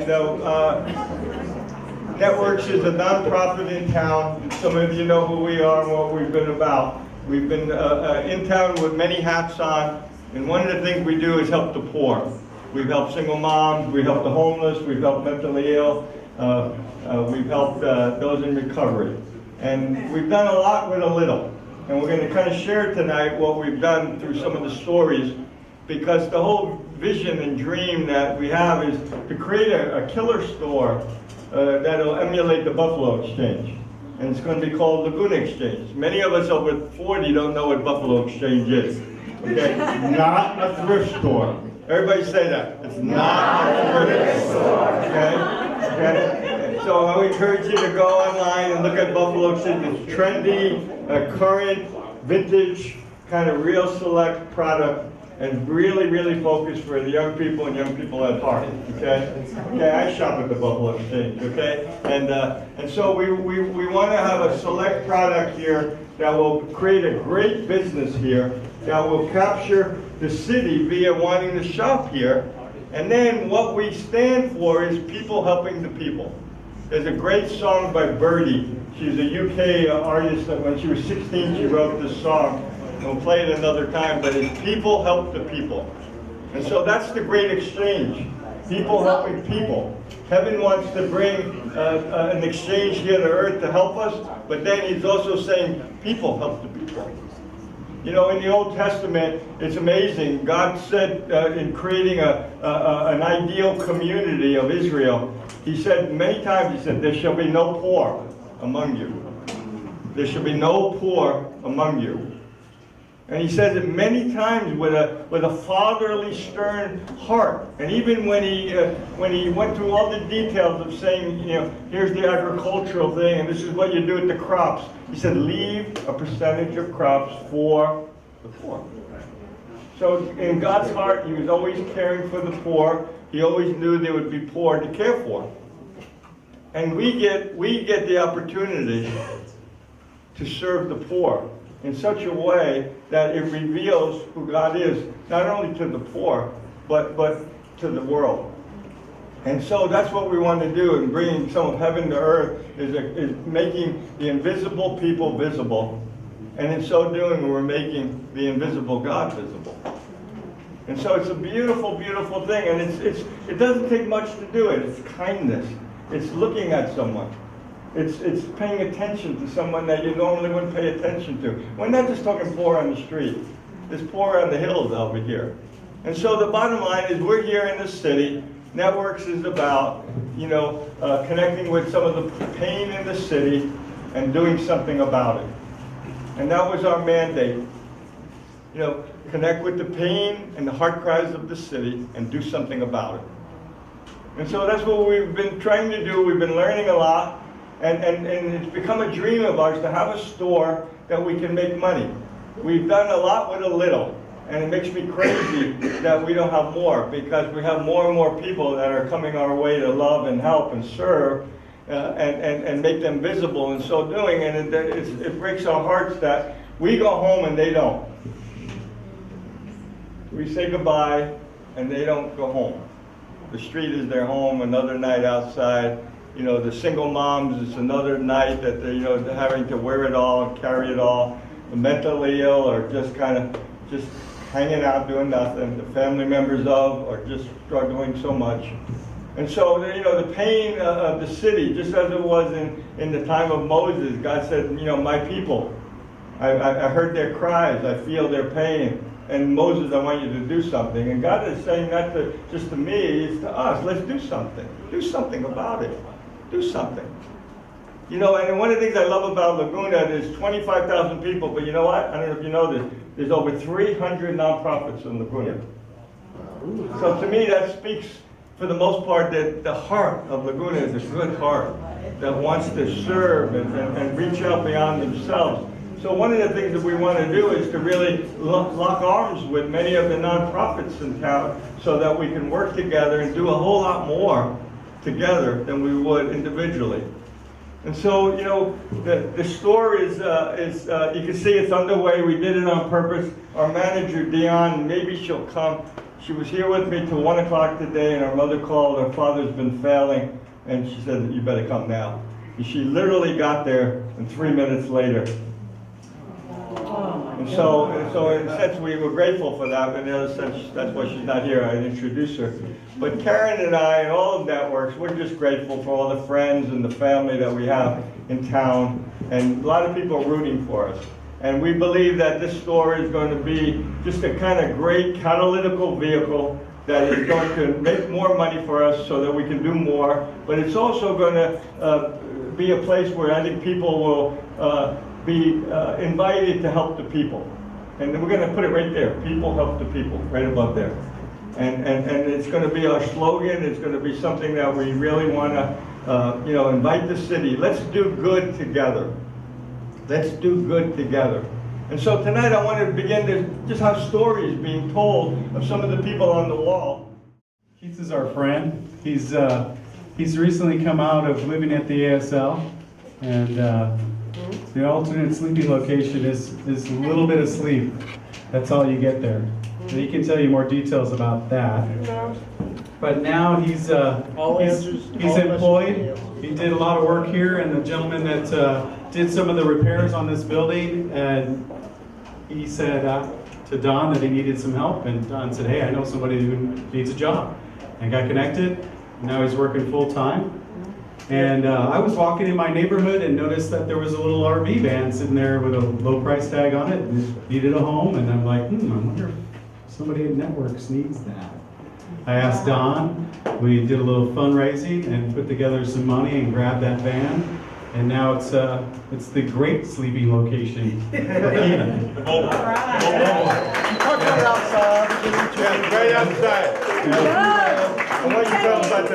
And Networks is a nonprofit in town. Some of you know who we are and what we've been about. We've been in town with many hats on, and one of the things we do is help the poor. We've helped single moms, we've helped the homeless, we've helped mentally ill, we've helped those in recovery. And we've done a lot with a little. And we're going to kind of share tonight what we've done through some of the stories, because the whole vision and dream that we have is to create a killer store that'll emulate the Buffalo Exchange. And it's going to be called Laguna Exchange. Many of us over 40 don't know what Buffalo Exchange is. Okay? Not a thrift store. Everybody say that. It's not a thrift store. Okay? Okay? So I would encourage you to go online and look at Buffalo Exchange. It's trendy, current, vintage, kind of real select product, and really, really focused for the young people and young people at heart. Okay? Okay, I shop at the Buffalo Exchange. Okay? And so we want to have a select product here that will create a great business here, that will capture the city via wanting to shop here. And then what we stand for is people helping the people. There's a great song by Birdie. She's a UK artist that when she was 16 she wrote this song. We'll play it another time, but it's people help the people. And so that's the great exchange. People helping people. Heaven wants to bring an exchange here to earth to help us, but then he's also saying people help the people. You know, in the Old Testament, it's amazing. God said in creating an ideal community of Israel, he said many times, he said, there shall be no poor among you. There shall be no poor among you. And he says it many times with a fatherly, stern heart. And even when he went through all the details of saying, you know, here's the agricultural thing, and this is what you do with the crops, he said, leave a percentage of crops for the poor. So in God's heart, he was always caring for the poor. He always knew there would be poor to care for. And we get the opportunity to serve the poor in such a way that it reveals who God is, not only to the poor, but to the world. And so that's what we want to do in bringing some of heaven to earth, is making the invisible people visible. And in so doing, we're making the invisible God visible. And so it's a beautiful, beautiful thing. And it doesn't take much to do it. It's kindness. It's looking at someone. It's paying attention to someone that you normally wouldn't pay attention to. We're not just talking poor on the street. There's poor on the hills over here. And so the bottom line is we're here in the city. Networks is about, you know, connecting with some of the pain in the city and doing something about it. And that was our mandate. You know, connect with the pain and the heart cries of the city and do something about it. And so that's what we've been trying to do. We've been learning a lot. And it's become a dream of ours to have a store that we can make money. We've done a lot with a little, and it makes me crazy that we don't have more, because we have more and more people that are coming our way to love and help and serve and make them visible in so doing. And it breaks our hearts that we go home and they don't. We say goodbye and they don't go home. The street is their home, another night outside. You know, the single moms, it's another night that they're, you know, having to wear it all and carry it all. The mentally ill are just kind of just hanging out doing nothing. The family members of are just struggling so much. And so, you know, the pain of the city, just as it was in the time of Moses, God said, you know, my people, I heard their cries, I feel their pain. And Moses, I want you to do something. And God is saying not just to me, it's to us. Let's do something. Do something about it. Do something. You know, and one of the things I love about Laguna, there's 25,000 people, but you know what? I don't know if you know this. There's over 300 nonprofits in Laguna. So to me, that speaks, for the most part, that the heart of Laguna is a good heart that wants to serve and reach out beyond themselves. So one of the things that we want to do is to really lock arms with many of the nonprofits in town so that we can work together and do a whole lot more together than we would individually. And so, you know, the store is you can see it's underway. We did it on purpose. Our manager, Dion, maybe she'll come. She was here with me till 1 o'clock today, and her mother called. Her father's been failing, and she said, you better come now. And she literally got there, and 3 minutes later. And so in a sense, we were grateful for that, but in the other sense, that's why she's not here. I introduced her. But Karen and I and all of Networks, we're just grateful for all the friends and the family that we have in town. And a lot of people are rooting for us. And we believe that this store is going to be just a kind of great catalytical vehicle that is going to make more money for us so that we can do more. But it's also going to be a place where I think people will be invited to help the people. And we're going to put it right there. People help the people, right above there. And it's going to be our slogan. It's going to be something that we really want to, you know, invite the city. Let's do good together. Let's do good together. And so tonight I want to begin to just have stories being told of some of the people on the wall. Keith is our friend. He's recently come out of living at the ASL, and the alternate sleeping location is a little bit of sleep. That's all you get there. And he can tell you more details about that. But now he's employed. He did a lot of work here, and the gentleman that did some of the repairs on this building, and he said to Don that he needed some help, and Don said, hey, I know somebody who needs a job, and got connected. Now he's working full time. And I was walking in my neighborhood and noticed that there was a little RV van sitting there with a low price tag on it, and needed a home, and I'm like, I wonder if somebody at Networks needs that. I asked Don, we did a little fundraising and put together some money and grabbed that van, and now it's the great sleeping location for Keenan. All right. Yeah, right outside. I want you to tell about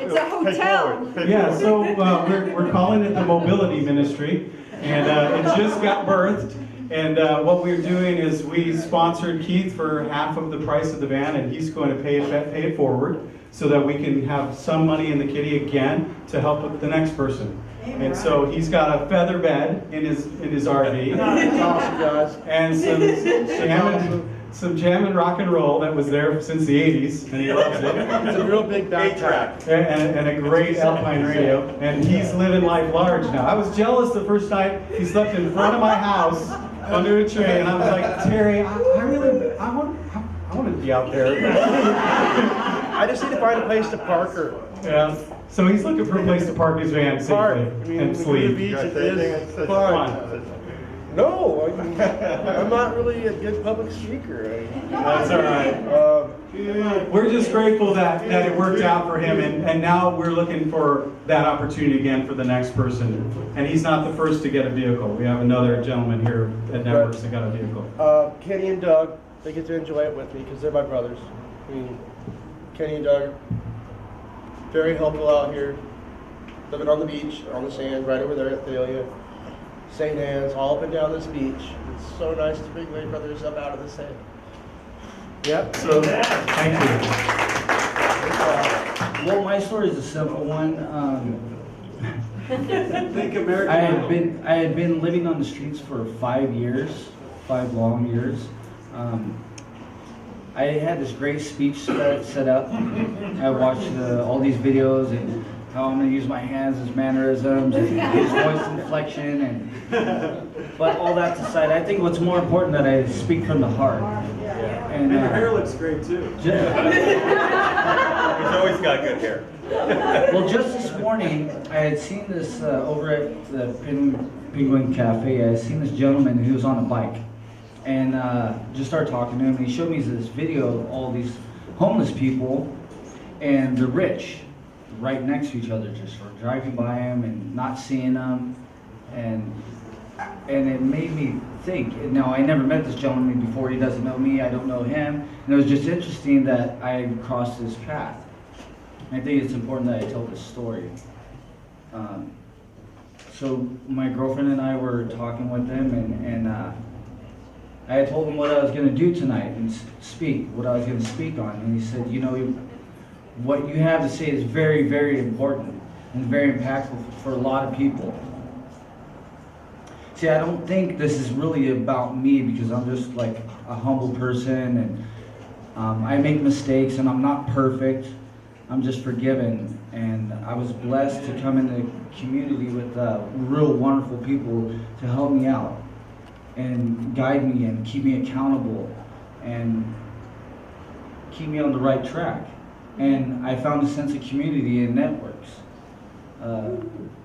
It's a hotel. Yeah, so we're calling it the Mobility Ministry, and it just got birthed. And what we're doing is we sponsored Keith for half of the price of the van, and he's going to pay it forward so that we can have some money in the kitty again to help with the next person. And so he's got a feather bed in his RV. That's awesome, guys. And some jam and rock and roll that was there since the 80s, and he loves it. It's a real big backtrack. And a great Alpine radio, and he's living life large now. I was jealous the first night he slept in front of my house under a tree, and I was like, Terry, I want to be out there. I just need to find a place to park her. Yeah. So he's looking for a place to park his van safely and sleep. The beach is fun. No, I'm not really a good public speaker. That's all right. We're just grateful that it worked out for him, and now we're looking for that opportunity again for the next person. And he's not the first to get a vehicle. We have another gentleman here at Networks that got a vehicle. Kenny and Doug, they get to enjoy it with me because they're my brothers. I mean, Kenny and Doug, very helpful out here, living on the beach, on the sand, right over there at Thalia. St. Anne's, all up and down this beach. It's so nice to bring my brothers up out of the sand. Yep. So, thank you. Well, my story is a simple one. Think American. I had been living on the streets for 5 years, 5 long years. I had this great speech set up. I watched all these videos and how I'm going to use my hands as mannerisms and use voice inflection, but all that aside, I think what's more important that I speak from the heart. And your hair looks great too. He's always got good hair. Well, just this morning, I had seen this over at the Penguin Cafe. I had seen this gentleman who was on a bike, and just started talking to him. And he showed me this video of all these homeless people and the rich right next to each other, just sort of driving by him and not seeing them, and it made me think. Now, I never met this gentleman before. He doesn't know me. I don't know him. And it was just interesting that I crossed his path. I think it's important that I tell this story. So my girlfriend and I were talking with him, and I had told him what I was going to do tonight and speak, what I was going to speak on. And he said, you know, what you have to say is very, very important. and very impactful for a lot of people. See, I don't think this is really about me because I'm just like a humble person and I make mistakes and I'm not perfect. I'm just forgiven, and I was blessed to come in the community with real wonderful people to help me out and guide me and keep me accountable and keep me on the right track. And I found a sense of community in networks.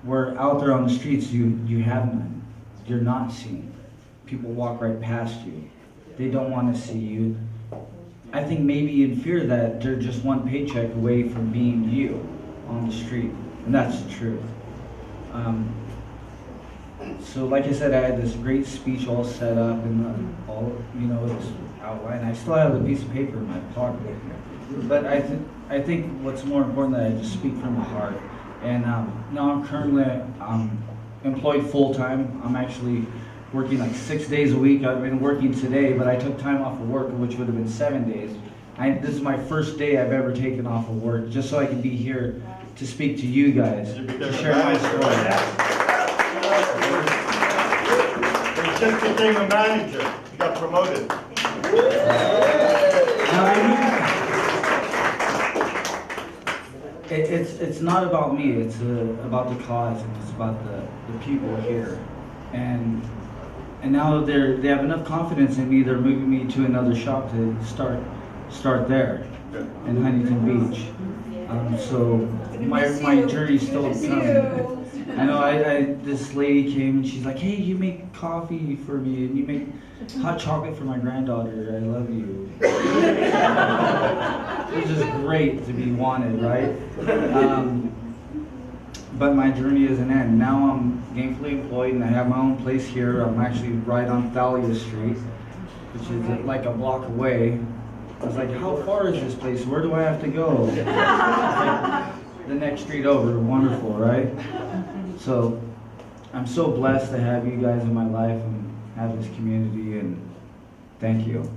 Where out there on the streets you have none. You're not seen. People walk right past you. They don't want to see you. I think maybe in fear that they're just one paycheck away from being you on the street, and that's the truth. So like I said, I had this great speech all set up and all, it's outlined. I still have a piece of paper in my pocket. But I think what's more important that I just speak from the heart. And now I'm currently employed full-time. I'm actually working like 6 days a week. I've been working today, but I took time off of work, which would have been 7 days. This is my first day I've ever taken off of work, just so I can be here to speak to you guys, to share my story. He just became a manager. He got promoted. Now, it's not about me, it's about the cause, and it's about the people here. And now they have enough confidence in me, they're moving me to another shop to start there in Huntington Beach. So my journey's still coming. I know this lady came and she's like, hey, you make coffee for me and you make hot chocolate for my granddaughter. I love you. It's just great to be wanted, right? But my journey isn't end. Now I'm gainfully employed and I have my own place here. I'm actually right on Thalia Street, which is like a block away. I was like, how far is this place? Where do I have to go? It's like the next street over. Wonderful, right? So I'm so blessed to have you guys in my life and have this community, and thank you.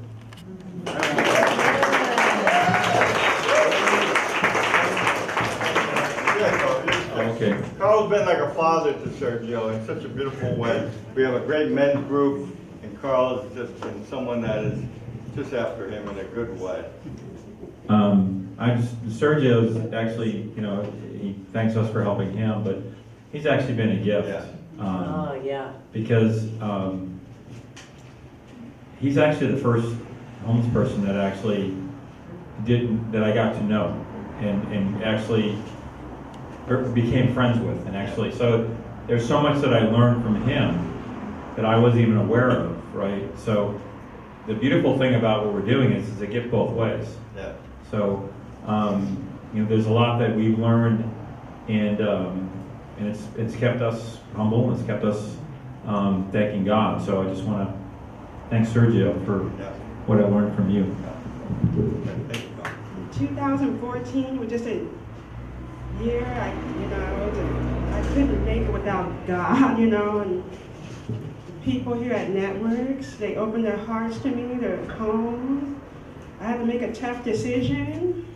Okay. Carl's been like a father to Sergio in such a beautiful way. We have a great men's group, and Carl has just been someone that is just after him in a good way. Sergio's actually, he thanks us for helping him, but he's actually been a gift. Yeah. Because he's actually the first homeless person that actually that I got to know and actually became friends with, and actually, so there's so much that I learned from him that I wasn't even aware of, right? So the beautiful thing about what we're doing is it gets both ways. Yeah. So there's a lot that we've learned, and it's kept us humble, and it's kept us thanking God. So I just want to thank Sergio for what I learned from you. 2014 was just a year I couldn't make it without God, and the people here at Networks, they opened their hearts to me, their homes. I had to make a tough decision,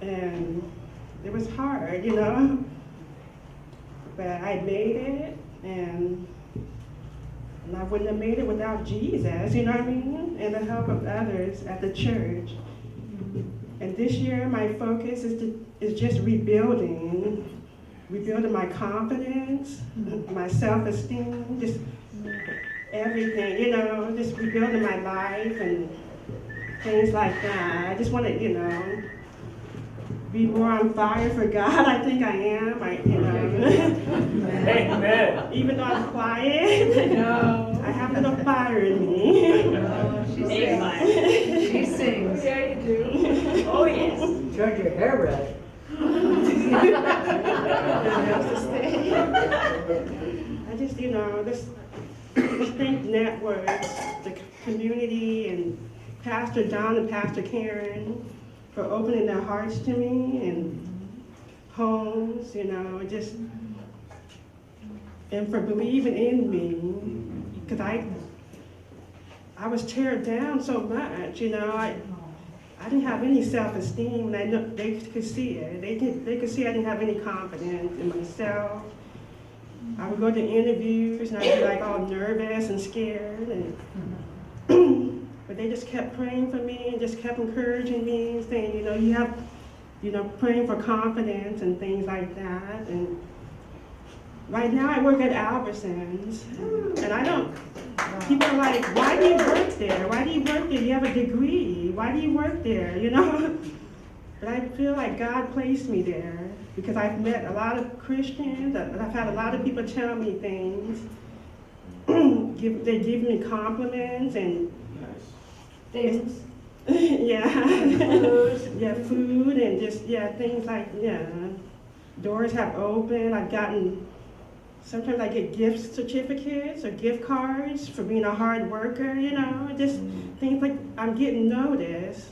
and it was hard, but I made it, and I wouldn't have made it without Jesus, you know what I mean? And the help of others at the church. And this year, my focus is just rebuilding my confidence, my self-esteem, just everything, just rebuilding my life and things like that. I just want to, be more on fire for God. I think I am. Amen. Even though I'm quiet, I have a little fire in me. She sings. She sings. Yeah, you do. Oh, yes. Turned your hair red. I just, just thank Networks, the community, and Pastor Don and Pastor Karen for opening their hearts to me, and homes, and for believing in me, because I was teared down so much, I I didn't have any self-esteem, and I know they could see it. They could see I didn't have any confidence in myself. I would go to interviews, and I'd be like all nervous and scared, and but they just kept praying for me and just kept encouraging me and saying, you know, you have, you know, praying for confidence and things like that. And right now I work at Albertsons, and I don't, people are like, why do you work there? Why do you work there? You have a degree. Why do you work there? You know? But I feel like God placed me there because I've met a lot of Christians. I've had a lot of people tell me things. They give me compliments and Things. yeah. Food. Yeah, food and just, yeah, things like, yeah. Doors have opened. I've gotten, sometimes I get gift certificates or gift cards for being a hard worker, you know, just things like I'm getting noticed.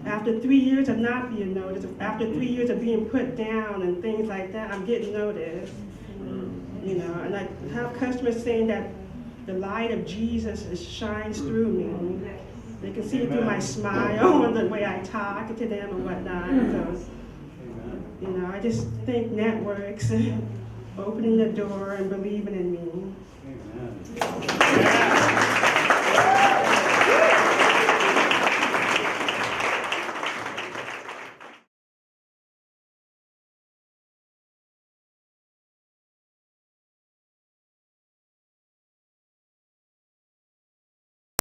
After 3 years of not being noticed, after 3 years of being put down and things like that, I'm getting noticed. You know, and I have customers saying that the light of Jesus shines through me. They can see it through my smile and the way I talk to them and whatnot. So, you know, I just think networks, opening the door and believing in me. Amen.